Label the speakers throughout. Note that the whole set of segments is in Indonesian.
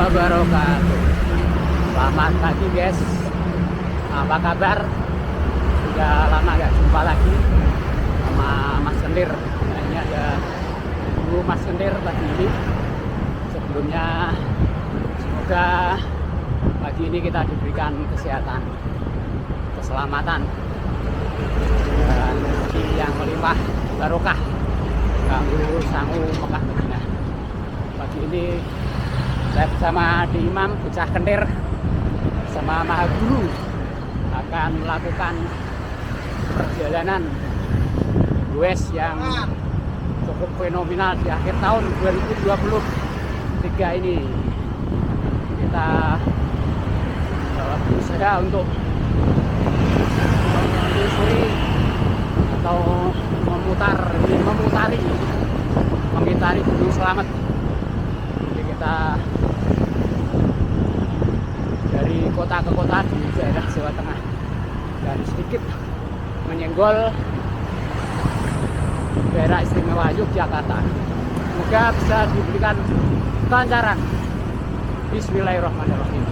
Speaker 1: wabarakatuh. Selamat pagi guys. Apa kabar? Sudah lama gak jumpa lagi sama Mas Kendir. Nah, ini ada Bu Mas Kendir pagi ini. Sebelumnya semoga pagi ini kita diberikan kesehatan, keselamatan, dan yang melimpah barokah, ganggu sangu Mekah Madinah. Pagi ini saya bersama di Imam Bocah Kendir sama Maha Guru akan melakukan perjalanan goes yang cukup fenomenal di akhir tahun 2023 ini. Kita berusaha untuk menyusuri atau mengitari Gunung Slamet. Jadi kita dari kota ke kota di daerah Jawa Tengah dan sedikit menyenggol daerah istimewa Yogyakarta. Semoga bisa diberikan kelancaran. Bismillahirrahmanirrahim.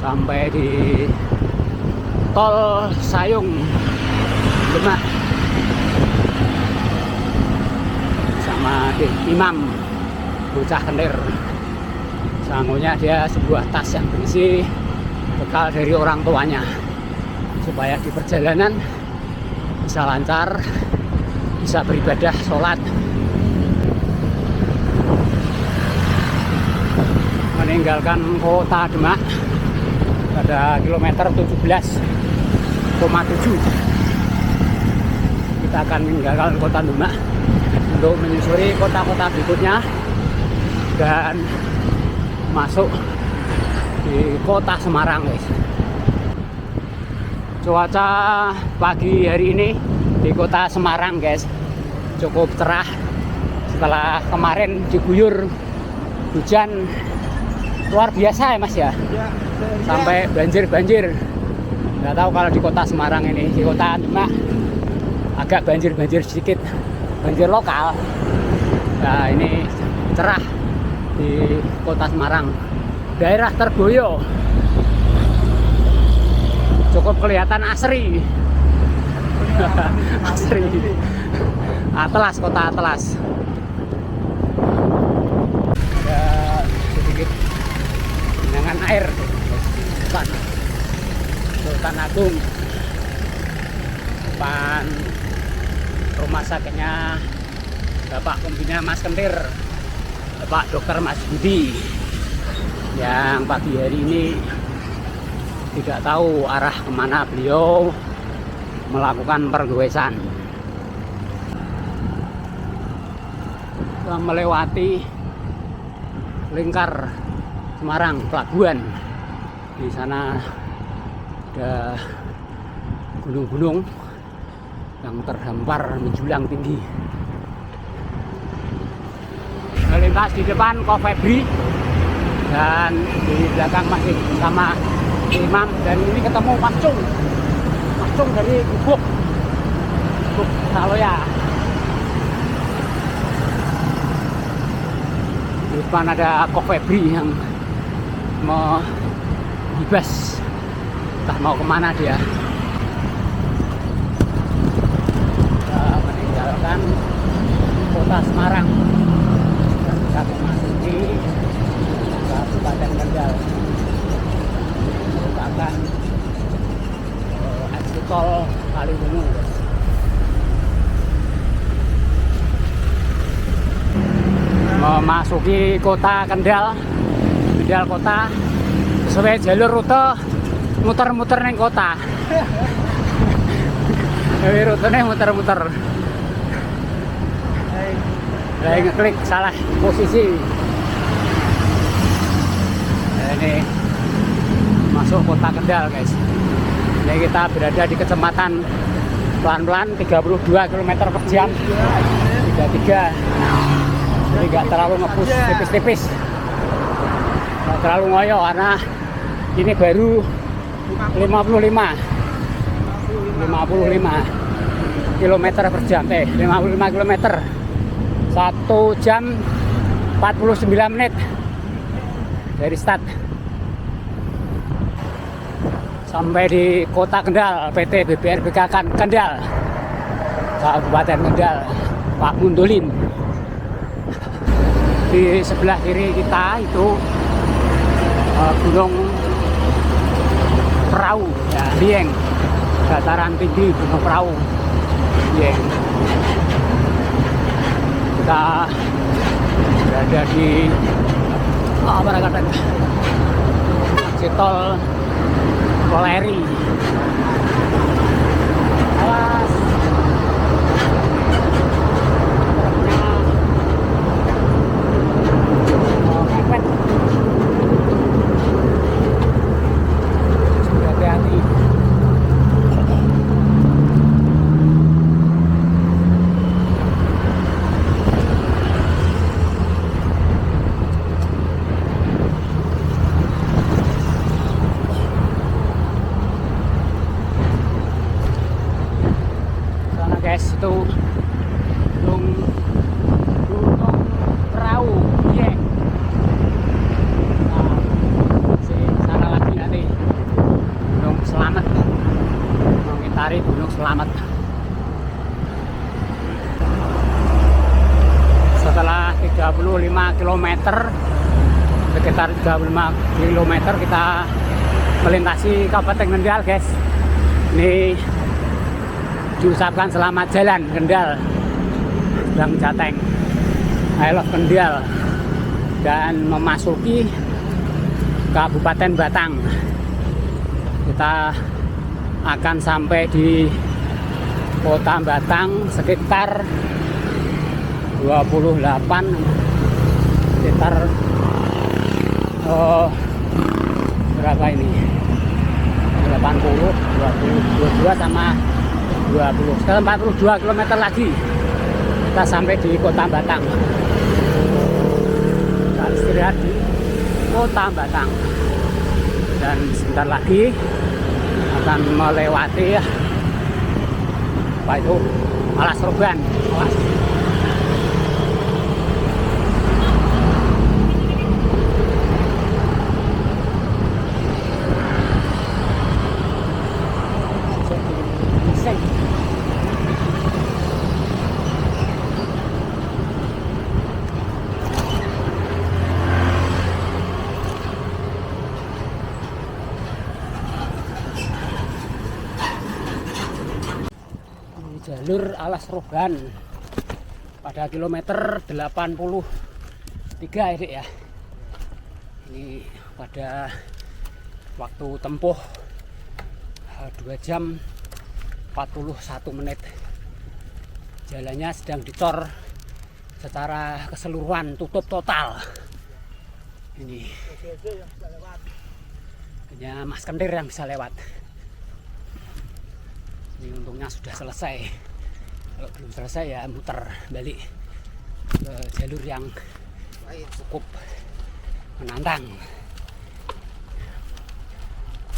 Speaker 1: Sampai di tol Sayung Demak sama di Imam Bocah Kendir. Sangunya dia sebuah tas yang berisi bekal dari orang tuanya supaya di perjalanan bisa lancar, bisa beribadah, sholat, meninggalkan kota Demak pada kilometer 17,7. Kita akan meninggalkan kota Demak untuk menyusuri kota-kota berikutnya dan masuk di kota Semarang, guys. Cuaca pagi hari ini di kota Semarang, guys, cukup cerah setelah kemarin diguyur hujan luar biasa ya Mas ya. Sampai banjir. Nggak tahu kalau di kota Semarang ini, di kota Demak agak banjir sedikit, banjir lokal. Nah ini cerah di kota Semarang, daerah Terboyo, cukup kelihatan asri. Asri, Atlas, kota Atlas. Ada sedikit genangan air depan Sultan Agung, depan rumah sakitnya Bapak Pembina Mas Kendir, Bapak Dokter Mas Budi, yang pagi hari ini tidak tahu arah kemana beliau melakukan pergoesan. Melewati lingkar Semarang, pelabuhan. Di sana ada gunung-gunung yang terhampar menjulang tinggi. Melintas di depan Ko Febri dan di belakang masih sama Imam, dan ini ketemu Mas Cung dari Gubuk Saloya. Di depan ada Ko Febri yang mau bebas, entah mau kemana dia. Kita meninggalkan kota Semarang dan kita memasuki Kabupaten Kendal, merupakan eksit tol Kaliwungu. Memasuki kota Kendal kota sesuai jalur rute muter-muter neng kota. Jadi rutenya muter-muter. Saya ngeklik salah posisi. Nah, ini masuk kota Kendal, guys. Ini kita berada di kecamatan pelan-pelan 32 km per jam, 33. Jadi nggak terlalu ngebus, tipis-tipis, nggak terlalu ngoyo karena ini baru 55. km per jam, 55 km 1 jam 49 menit dari start sampai di Kota Kendal. PT BBRBK Kendal, Kabupaten Kendal, Pak Mundolin. Di sebelah kiri kita itu Gunung Perahu, ya, Dieng, dataran tinggi Gunung Perahu, Dieng. Kita berada di Tol Koleri. Awas. Mepet. Hati-hati. Guys, itu Gunung Perahu, yeah. Nah, sana lagi nanti Gunung Selamet, mengitari Gunung Selamet. Setelah 35 km, sekitar 35 km kita melintasi Kabupaten Kendal, guys. Ini diucapkan selamat jalan Kendal, Bang Jateng, I love Kendal, dan memasuki Kabupaten Batang. Kita akan sampai di Kota Batang sekitar 28, berapa ini, 80, 22 sama 20, sekitar 42 km lagi kita sampai di Kota Batang. Kita istirahat di Kota Batang dan sebentar lagi akan melewati apa itu, Alas Roban. Jalur Alas Roban pada kilometer 83 ya, ya. Ini pada waktu tempuh 2 jam 41 menit. Jalannya sedang dicor secara keseluruhan, tutup total. Ini hanya Mas Kendir yang bisa lewat. Ini untungnya sudah selesai. Kalau belum selesai ya muter balik ke jalur yang cukup menantang.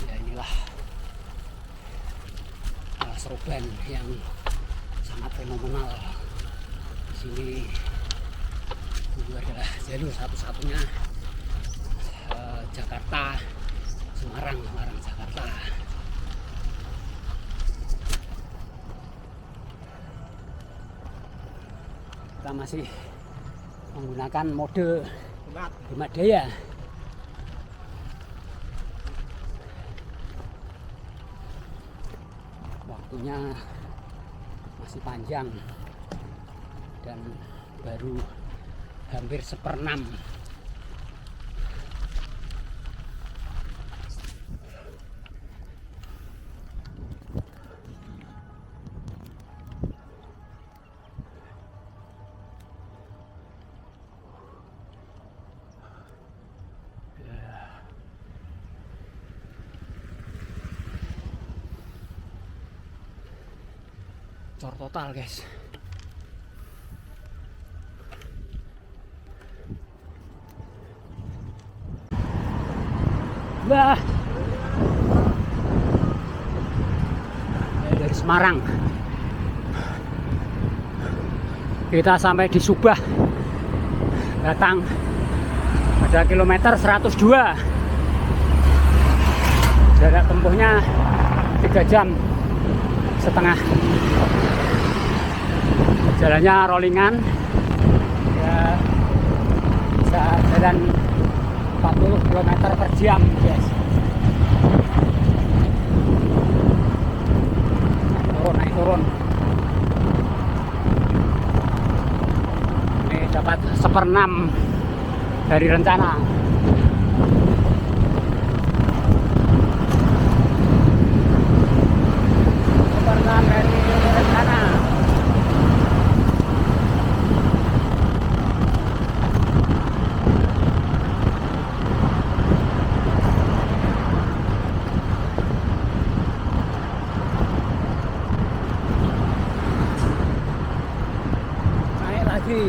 Speaker 1: Ya inilah Alas Roban yang sangat fenomenal. Di sini itu adalah jalur satu-satunya Jakarta Semarang, Semarang Jakarta. Kita masih menggunakan mode hemat daya. Waktunya masih panjang dan baru hampir 1/6. Cor total, guys. Bah. Semarang. Kita sampai di Subah, Batang, pada kilometer 102. Jarak tempuhnya 3,5 jam. Jalannya rollingan, ya bisa jalan 40 km per jam, guys. Naik turun. Ini dapat 1/6 dari rencana. Naik lagi.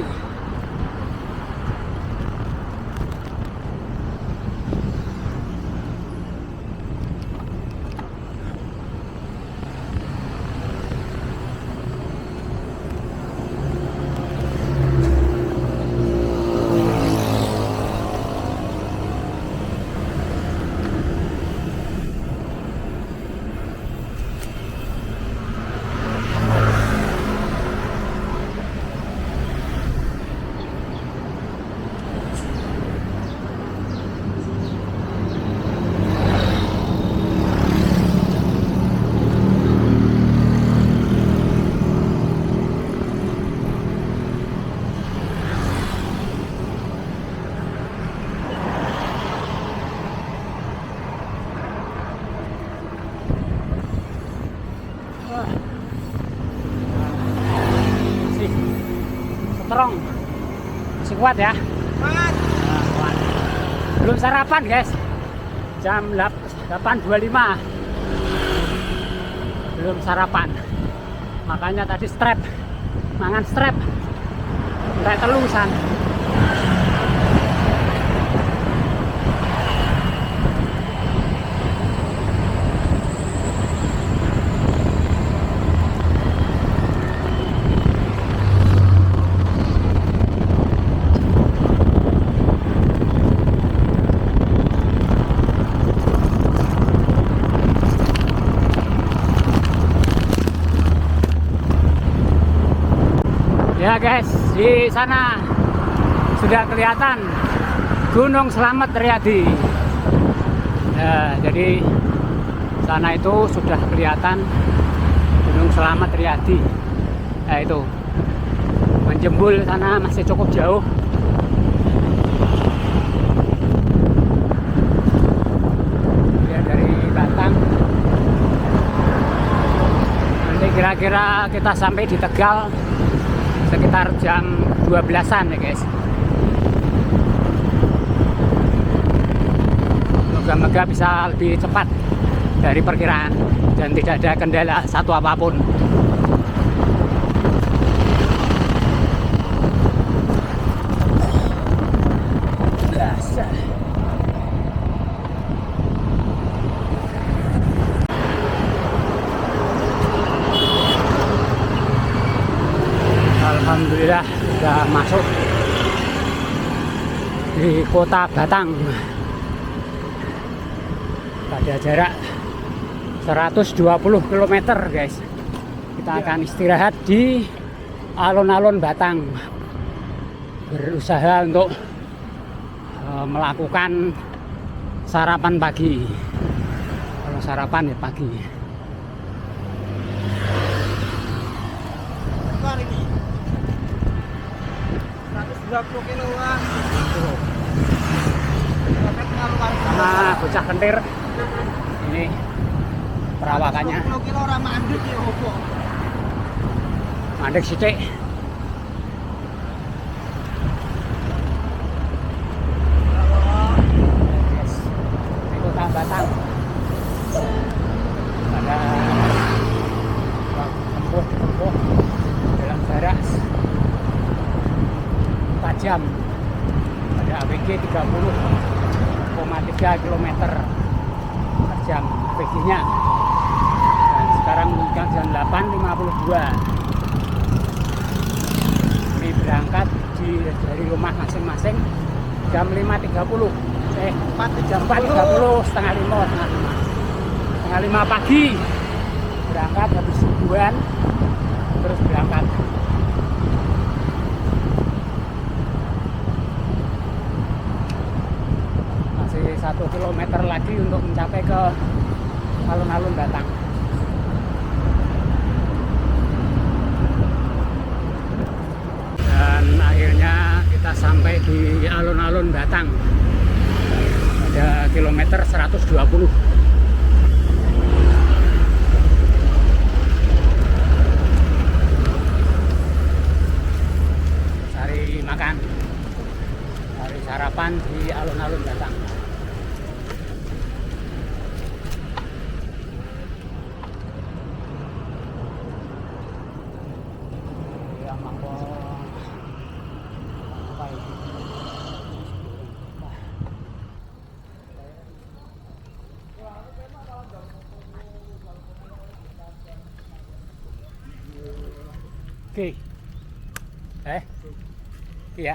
Speaker 1: Strong, masih kuat ya. Kuat. Belum sarapan guys, jam 8.25 belum sarapan, makanya tadi strap, mangan strap kayak telusan. Ya guys, di sana sudah kelihatan Gunung Slamet Riyadi. Ya, jadi sana itu sudah kelihatan Gunung Slamet Riyadi. Ya itu, menjembul sana masih cukup jauh. Ya dari Batang. Nanti kira-kira kita sampai di Tegal sekitar jam 12-an ya guys. Moga-moga bisa lebih cepat dari perkiraan dan tidak ada kendala satu apapun. Alhamdulillah sudah masuk di kota Batang pada jarak 120 km guys. Kita akan istirahat di alun-alun Batang, berusaha untuk melakukan sarapan pagi. Kalau sarapan ya pagi.
Speaker 2: Ini 120 kiloan.
Speaker 1: Nah, bocah kentir ini perawakannya.
Speaker 2: 20 kilo orang mandek ya opo.
Speaker 1: Mandek sithik. Yes. Di kota Batang. Ada tempuh dalam jarak 4 jam. Ada AWG 30,3 km per jam AWG-nya. Dan sekarang menunjukkan jam jam 8.52. Ini berangkat dari rumah masing-masing jam 5.30. Jam 4.30, setengah 5 pagi berangkat, habis subuhan terus berangkat. Masih 1 kilometer lagi untuk mencapai ke alun-alun Batang. Dan akhirnya kita sampai di alun-alun Batang. Ada kilometer 120. Cari makan, cari sarapan di alun-alun Batang. Ya, Oke. Iya.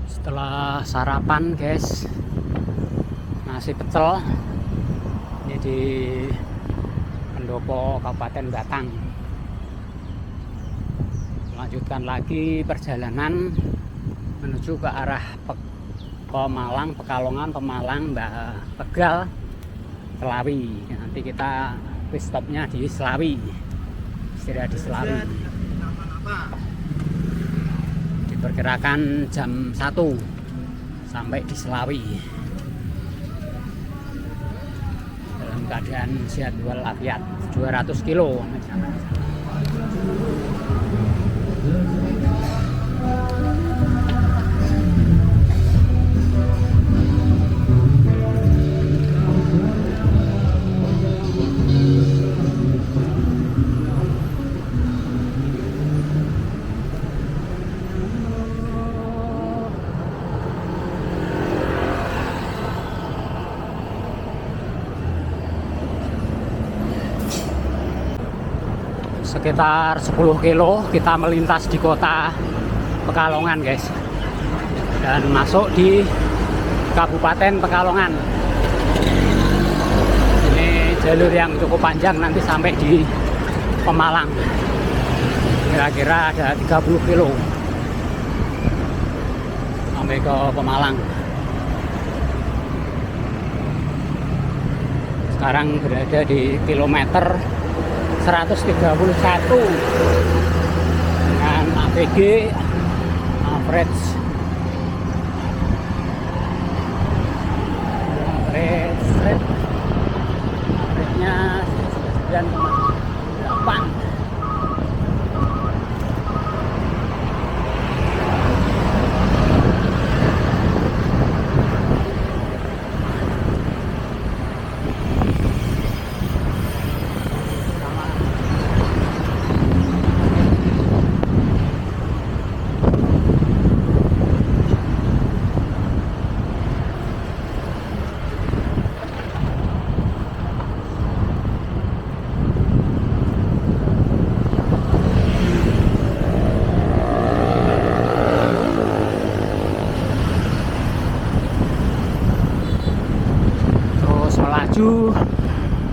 Speaker 1: Setelah sarapan, guys, nasi pecel ini di Pendopo, Kabupaten Batang. Lanjutkan lagi perjalanan menuju ke arah Pemalang, Pekalongan, Pemalang, Tegal, Selawi. Nanti kita pit stopnya di Selawi, istirahat di Selawi. Diperkirakan jam 1 sampai di Selawi dalam keadaan sehat walafiat. 200 kilo. Sekitar 10 kilo kita melintas di kota Pekalongan, guys, dan masuk di Kabupaten Pekalongan. Ini jalur yang cukup panjang, nanti sampai di Pemalang. Kira-kira ada 30 kilo sampai ke Pemalang. Sekarang berada di kilometer 131 dengan APG average rate-nya 9,8.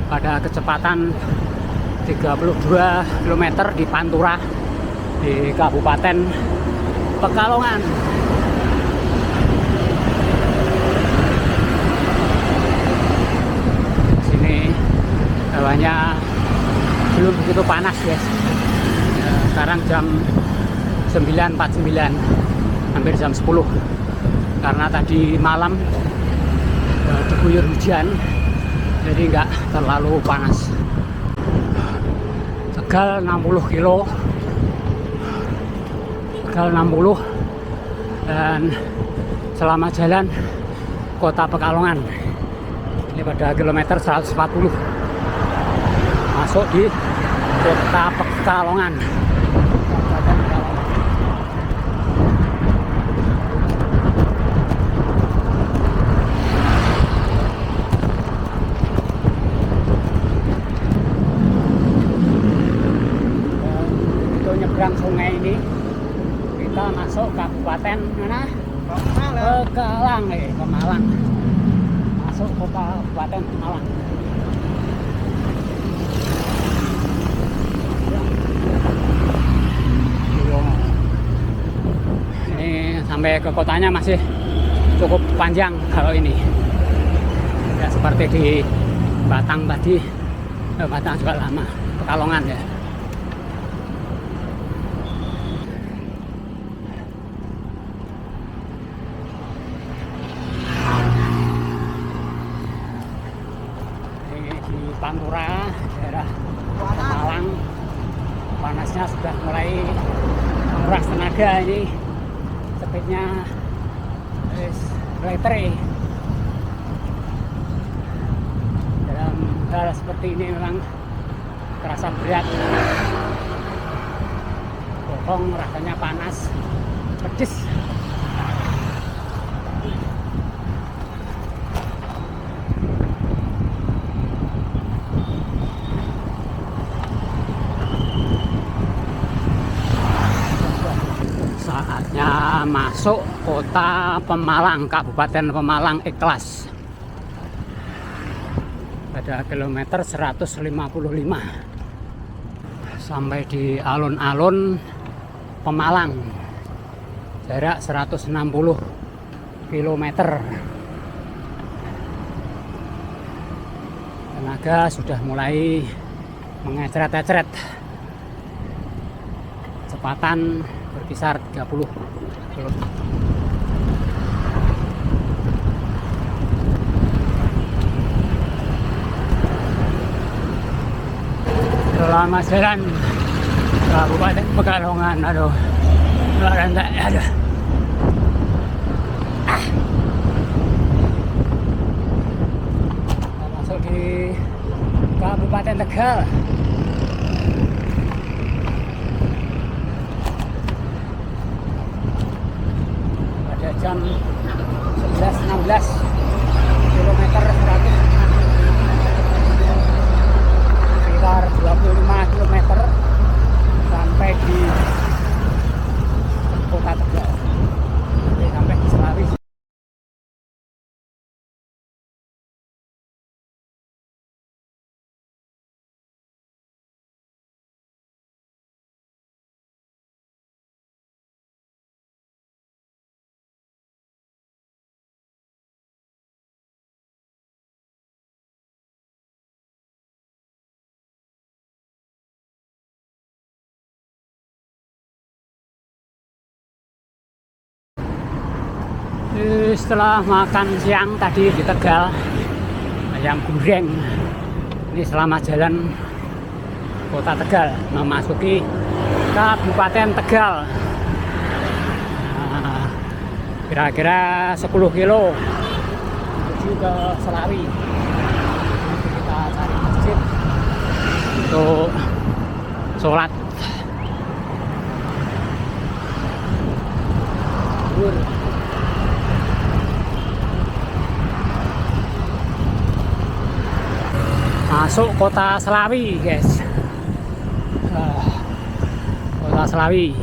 Speaker 1: Pada kecepatan 32 km di Pantura di Kabupaten Pekalongan. Sini hawanya belum begitu panas, guys. Sekarang jam 9.49, hampir jam 10, karena tadi malam diguyur hujan, jadi nggak terlalu panas. Tegal 60 kilo, Tegal 60, dan selama jalan kota Pekalongan ini pada kilometer 140 masuk di kota Pekalongan. menyeberang sungai ini kita masuk kabupaten mana? Pemalang, Pemalang. Masuk ke kabupaten Pemalang. Ini sampai ke kotanya masih cukup panjang kalau ini. Ya seperti di Batang tadi. Batang juga lama, Pekalongan ya. Ini di Pantura, daerah Malang. Panasnya sudah mulai menguras tenaga ini. Speednya letere. Dalam hal seperti ini memang terasa berat. Bohong rasanya panas, pedes. Saatnya masuk kota Pemalang, Kabupaten Pemalang Ikhlas. Pada kilometer 155 sampai di alun-alun Pemalang, jarak 160 km. Tenaga sudah mulai mengecret-ecret. Kecepatan berkisar 30 km. Selama jalan Kabupaten Pekalongan, aduh, rantai, aduh. Kita masuk di Kabupaten Tegal. Pada jam 11.16 kilometer 100. Sekitar 25 km sampai di kota Tegal. Sampai di Selawi. Setelah makan siang tadi di Tegal, ayam goreng, ini selama jalan kota Tegal memasuki Kabupaten Tegal, kira-kira 10 kilo menuju ke Selawi. Kita cari masjid untuk sholat zuhur. Masuk kota Selawi, guys. Kota Selawi.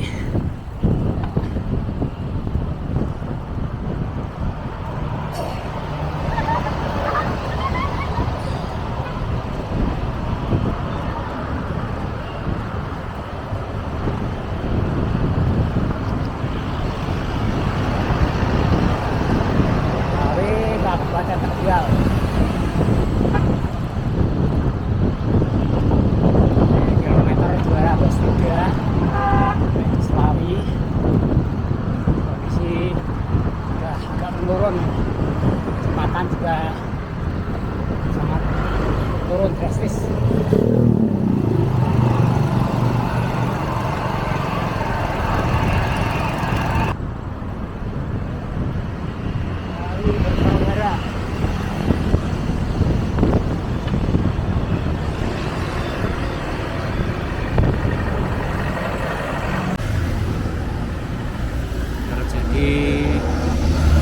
Speaker 1: Selawi, Kabupaten Tegal. Selawi, kondisi sudah agak menurun, kecepatan juga sangat turun drastis. Selawi bersaudara.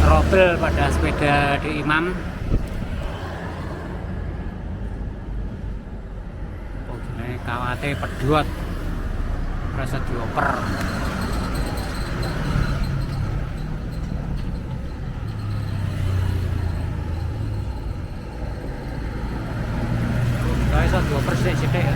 Speaker 1: Trouble pada sepeda di Imam. Kawate pedot. rasa dioper. Rasa dioper sithik-sithik.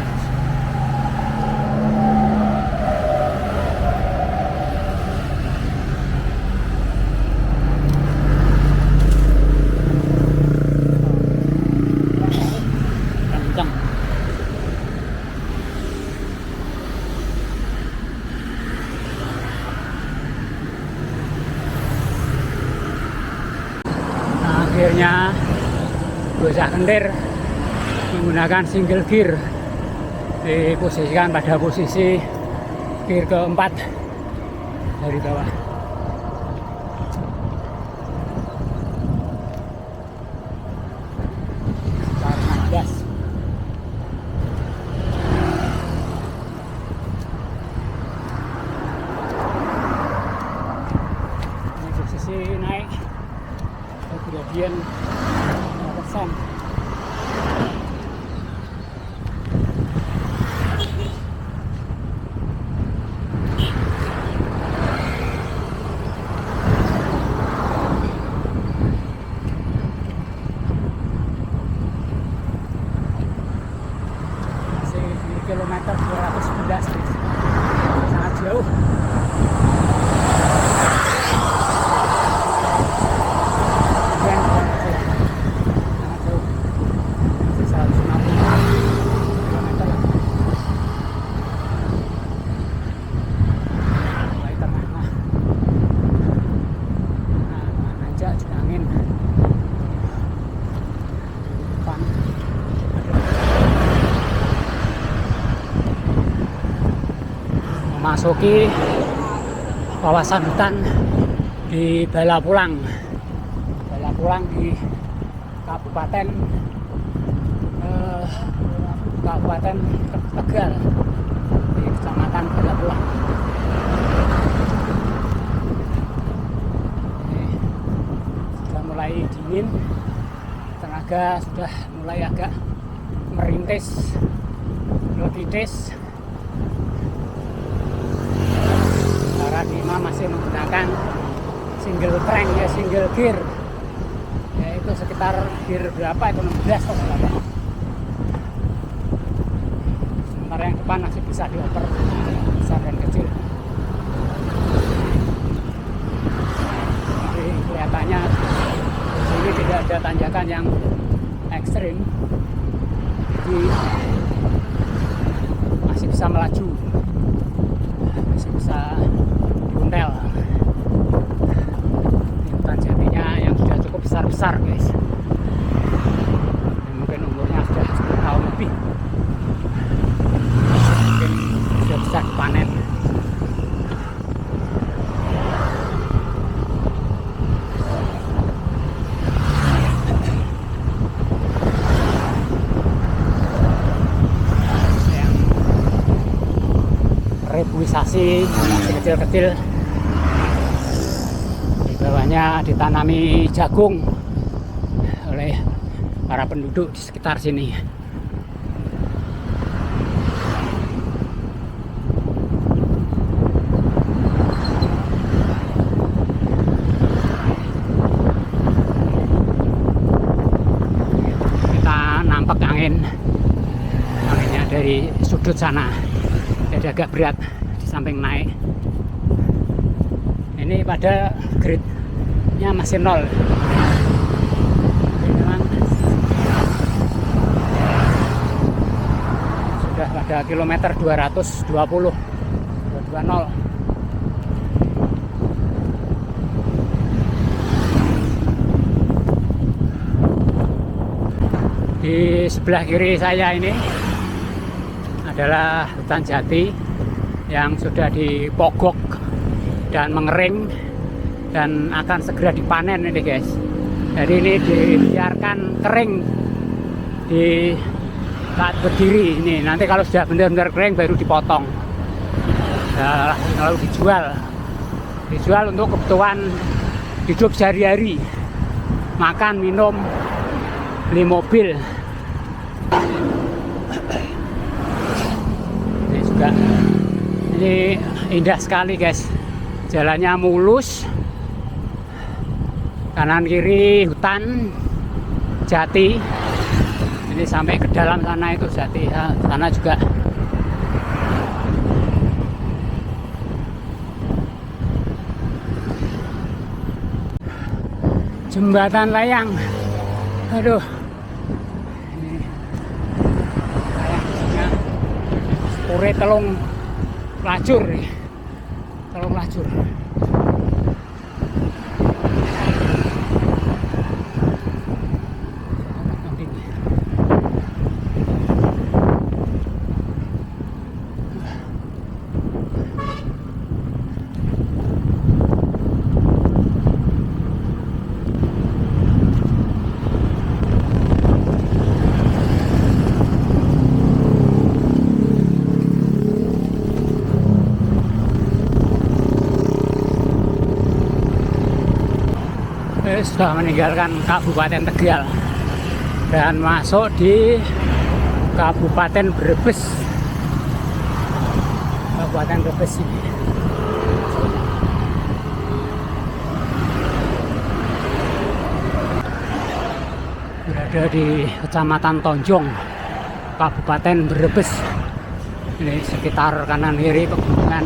Speaker 1: Kenceng. Akhirnya bocah kendir menggunakan single gear, diposisikan pada posisi gear keempat dari bawah. Tarik gas. Ini posisi naik kemudian persen. Masih di kilometer 211, sangat jauh. Memasuki kawasan hutan di Balapulang. Balapulang di Kabupaten Tegal, di Kecamatan Balapulang. Ini sudah mulai dingin, tenaga sudah mulai agak merintis, lotitis. Radima masih menggunakan single crank ya, single gear, yaitu sekitar gear berapa itu 16 atau berapa. Sementara yang depan masih bisa dioper besar dan kecil. Jadi kelihatannya ini tidak ada tanjakan yang ekstrim, jadi masih bisa melaju, masih bisa diuntel. Ini hutan jatinya yang sudah cukup besar-besar, guys. Mungkin umurnya sudah 10 tahun lebih. Mungkin sudah bisa dipanen. Rebuisasi masih kecil-kecil. Di bawahnya ditanami jagung oleh para penduduk di sekitar sini. Kita nampak anginnya dari sudut sana. Jadi agak berat di samping naik. Ini pada grade-nya masih 0. Jadi memang sudah pada kilometer 220. Di sebelah kiri saya ini adalah hutan jati yang sudah dipogok dan mengering dan akan segera dipanen ini, guys. Jadi ini dibiarkan kering di saat berdiri ini. Nanti kalau sudah benar-benar kering baru dipotong. Nah, lalu dijual untuk kebutuhan hidup sehari-hari, makan, minum, beli mobil. Ini juga Ini indah sekali guys, jalannya mulus, kanan kiri hutan jati. Ini sampai ke dalam sana itu jati, ya, sana juga. Jembatan layang, aduh, ini layang sepure telung lajur, telung lajur. Sudah meninggalkan Kabupaten Tegal dan masuk di Kabupaten Brebes. Kabupaten Brebes ini berada di Kecamatan Tonjong, Kabupaten Brebes. Ini sekitar kanan kiri pegunungan.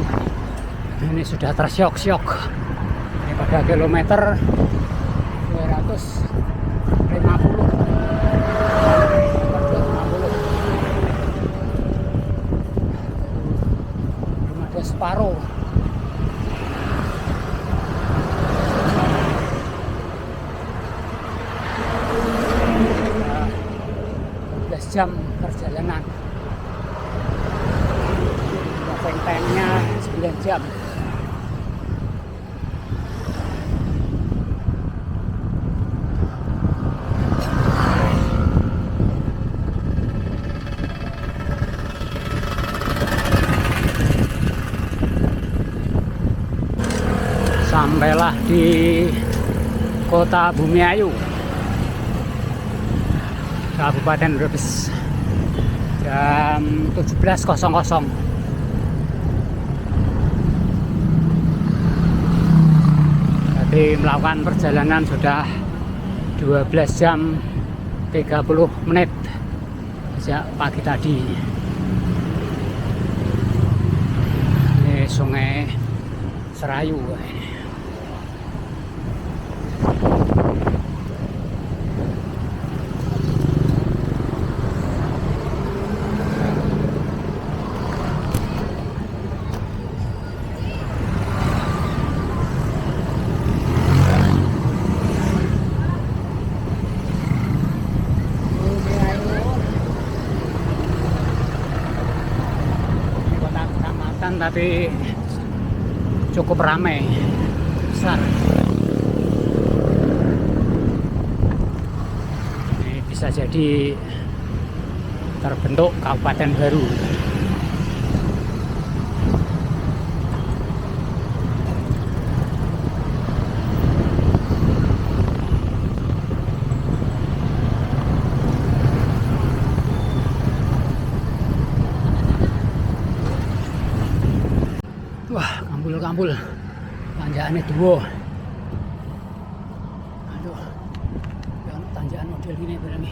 Speaker 1: Ini sudah tersyok-syok. Ini pada kilometer 250. Belum ada separuh. Nah, 12 jam perjalanan. Passing time-nya 9 jam. Sampailah di Kota Bumiayu, Kabupaten Brebes, jam 17.00. Jadi melakukan perjalanan sudah 12 jam 30 menit sejak pagi tadi. Ini Sungai Serayu. Tapi cukup ramai, besar. Ini bisa jadi terbentuk kabupaten baru. Wah, kambul, tanjakannya dua. Aduh, ya tanjakan model ini berani.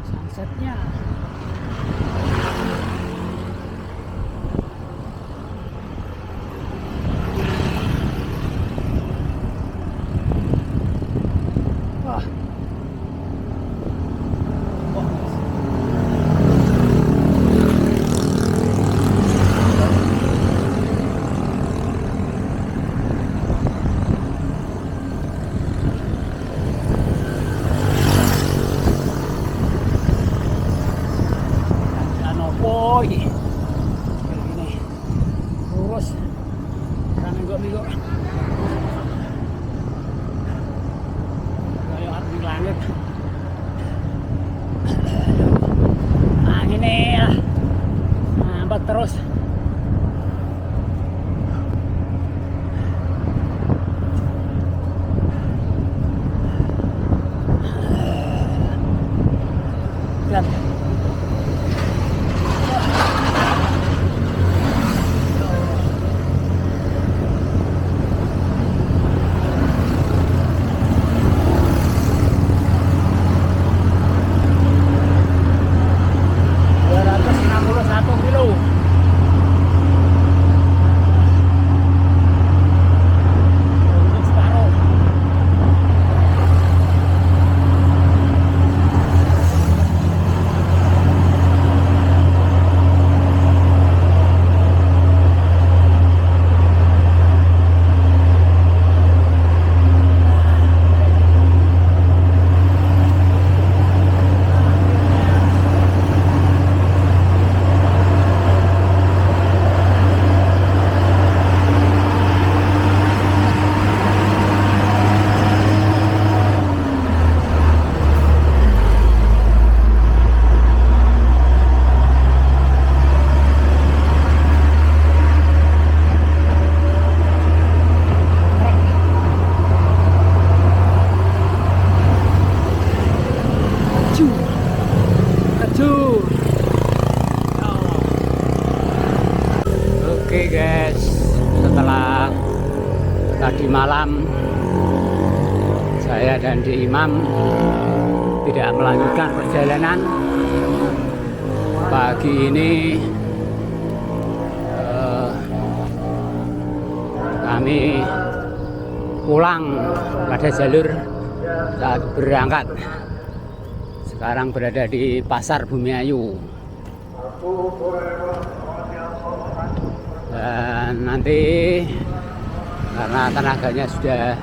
Speaker 1: Sunsetnya. Wah. bos. Lihat. Oke guys, setelah tadi malam saya dan Di Imam tidak melanjutkan perjalanan, pagi ini kami pulang pada jalur saat berangkat. Sekarang berada di Pasar Bumiayu. Dan nanti karena tenaganya sudah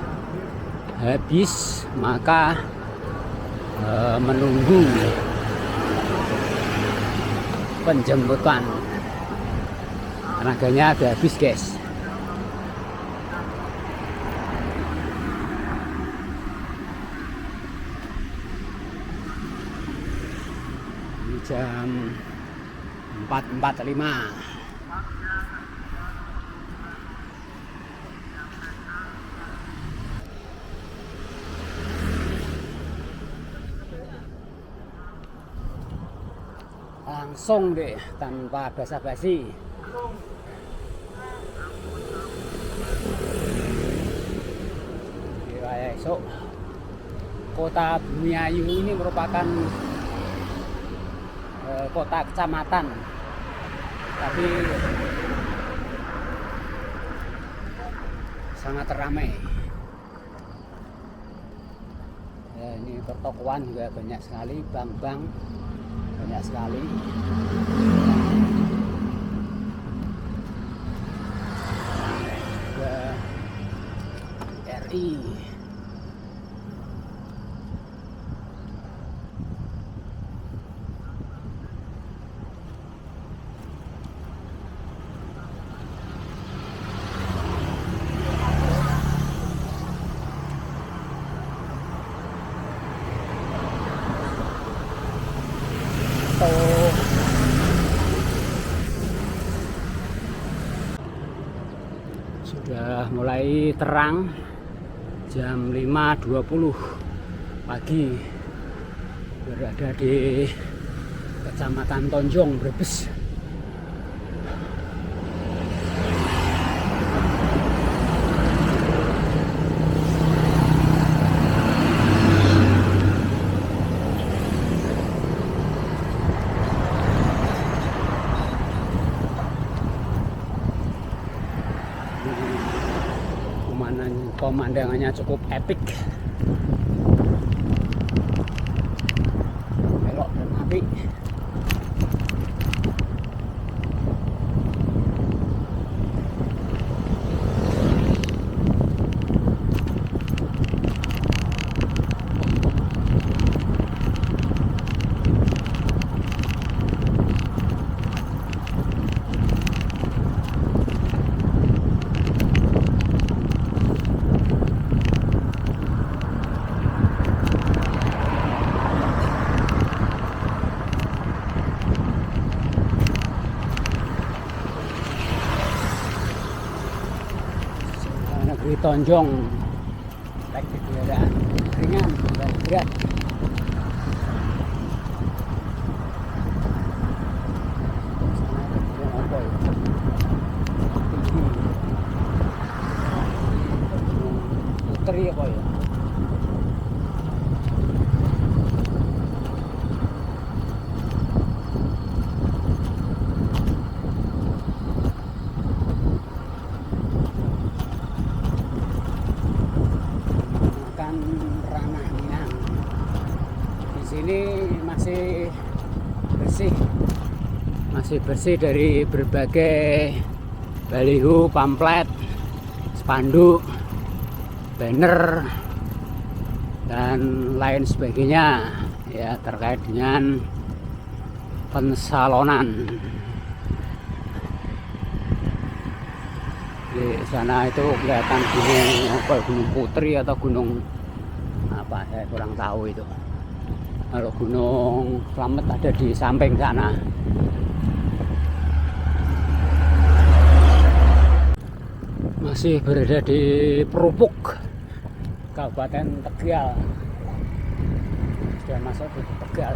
Speaker 1: habis, maka menunggu penjemputan. Tenaganya sudah habis guys. Ini jam 4.45. Langsung deh, tanpa basa-basi. Esok Kota Bumiayu ini merupakan kota kecamatan, tapi sangat ramai. Ya, ini pertokoan juga banyak sekali, bank-bank banyak sekali. RI. Sudah mulai terang, jam 5.20 pagi, berada di Kecamatan Tonjong, Brebes. Pemandangannya cukup epik. Belok dan api. tonjong teknik kendaraan ringan dan berat. Putri apa ya? Makan ranah Minang. Di sini masih bersih dari berbagai baliho, pamflet, spanduk, banner dan lain sebagainya ya terkait dengan pensalonan. Di sana itu kelihatan gunung Putri atau gunung apa, saya kurang tahu itu. Kalau Gunung Slamet ada di samping sana. Masih berada di Perupuk, Kabupaten Tegal. Sudah masuk di Tegal.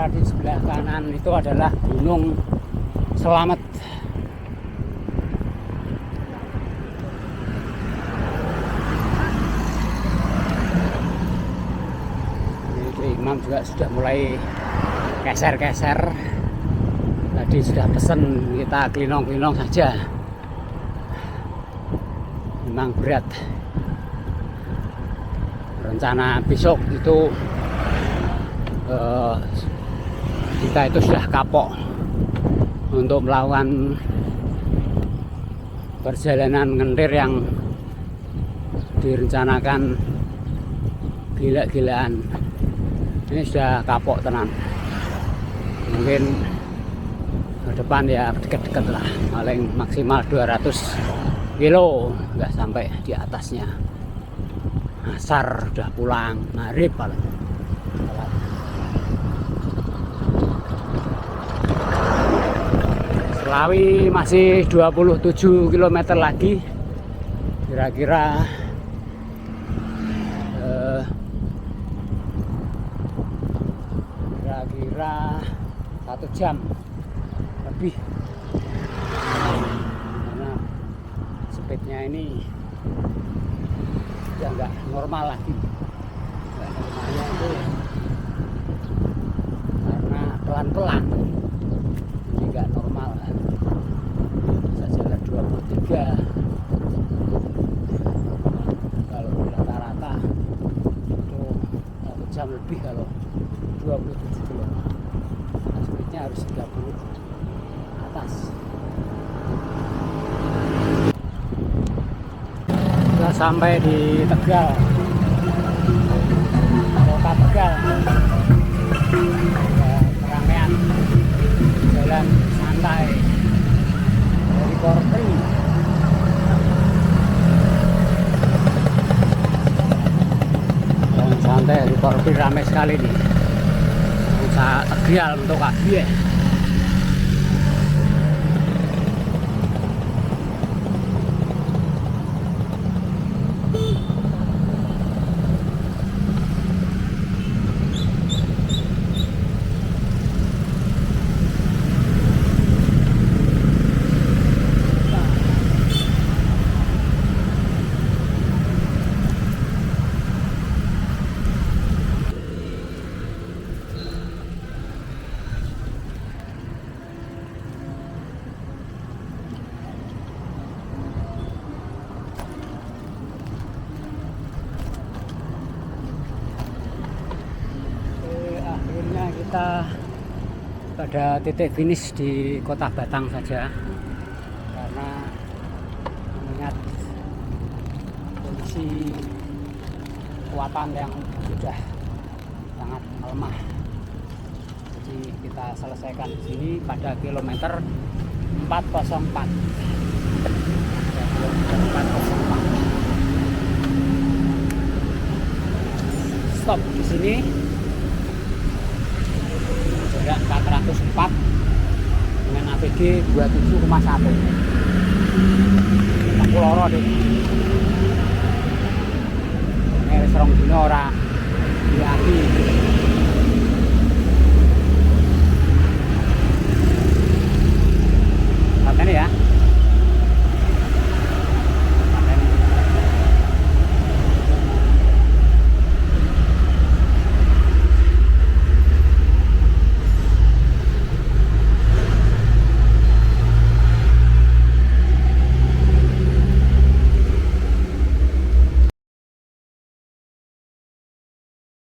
Speaker 1: Di sebelah kanan itu adalah Gunung Slamet. Ini Imam juga sudah mulai geser-geser. Tadi sudah pesen kita klinong-klinong saja. Memang berat. Rencana besok itu kita itu sudah kapok untuk melakukan perjalanan ngentir yang direncanakan gila-gilaan. Ini sudah kapok tenan. Mungkin ke depan ya deket-deket lah, paling maksimal 200 kilo, nggak sampai di atasnya. Asar udah pulang, maghrib paling. Selawi masih 27 km lagi, kira-kira kira-kira 1 jam lebih, karena speednya ini sudah nggak normal lagi. Normalnya itu karena pelan-pelan, jadi nggak normal. Bisa jalan 23 kalau rata-rata itu 1 jam lebih kalau 27 km. Speednya harus 30 atas. Sudah sampai di Tegal, kota Tegal. Keramaian, jalan santai dari Korpri. Jalan santai dari Korpri ramai sekali nih. Usaha Tegal untuk kaki ya. kita pada titik finish di kota Batang saja, karena mengingat kondisi kekuatan yang sudah sangat melemah. Jadi kita selesaikan di sini pada kilometer 404. Ya, kilometer 404. Stop di sini. Jarak 404 dengan APG 27,1. Aku loro deh. Ini serong dino ora diaki. Katanya ya.